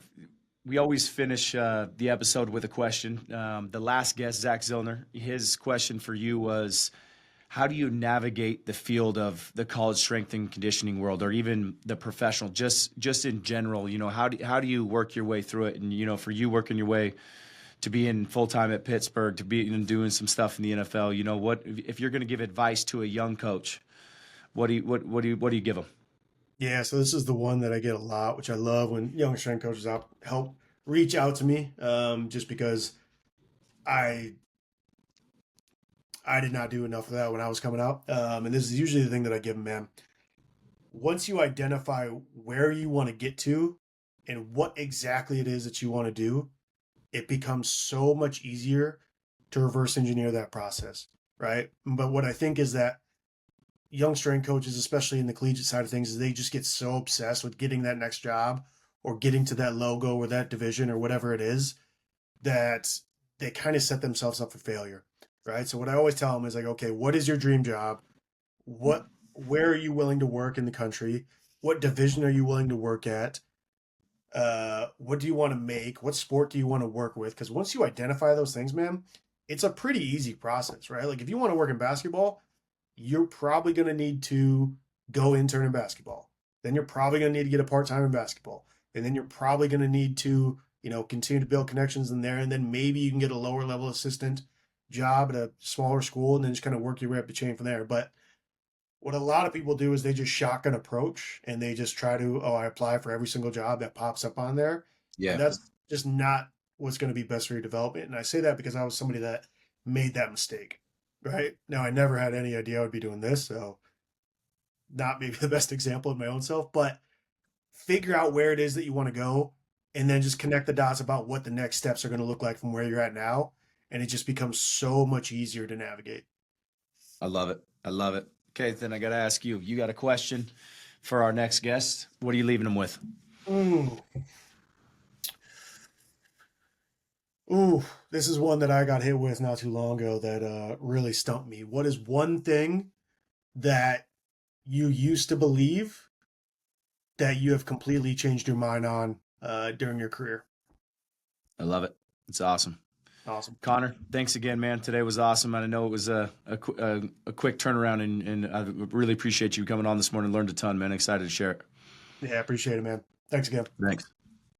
we always finish the episode with a question. The last guest, Zach Zillner, his question for you was, how do you navigate the field of the college strength and conditioning world, or even the professional, just in general? How do you work your way through it? And for you working your way to being full time at Pittsburgh, to be doing some stuff in the NFL, what if you're going to give advice to a young coach? What do you give them? Yeah, so this is the one that I get a lot, which I love when young strength coaches help reach out to me, just because I I did not do enough of that when I was coming out. And this is usually the thing that I give them, man. Once you identify where you want to get to and what exactly it is that you want to do, it becomes so much easier to reverse engineer that process, right? But what I think is that young strength coaches, especially in the collegiate side of things, is they just get so obsessed with getting that next job or getting to that logo or that division or whatever it is that they kind of set themselves up for failure, right? So what I always tell them is like, okay, what is your dream job? Where are you willing to work in the country? What division are you willing to work at? What do you want to make? What sport do you want to work with? Because once you identify those things, man, it's a pretty easy process, right? Like if you want to work in basketball, you're probably going to need to go intern in basketball. Then you're probably going to need to get a part-time in basketball. And then you're probably going to need to, continue to build connections in there. And then maybe you can get a lower level assistant job at a smaller school and then just kind of work your way up the chain from there. But what a lot of people do is they just shotgun approach and they just try to, I apply for every single job that pops up on there. And Yeah, that's just not what's going to be best for your development. And I say that because I was somebody that made that mistake, right? Now, I never had any idea I would be doing this. So, not maybe the best example of my own self, but figure out where it is that you want to go and then just connect the dots about what the next steps are going to look like from where you're at now. And it just becomes so much easier to navigate. I love it. I love it. Okay, then I got to ask you. You got a question for our next guest? What are you leaving them with? Ooh. Ooh, this is one that I got hit with not too long ago that really stumped me. What is one thing that you used to believe that you have completely changed your mind on during your career? I love it. It's awesome. Awesome. Connor, thanks again, man. Today was awesome. And I know it was a quick turnaround, and I really appreciate you coming on this morning. Learned a ton, man. Excited to share it. Yeah, I appreciate it, man. Thanks again. Thanks.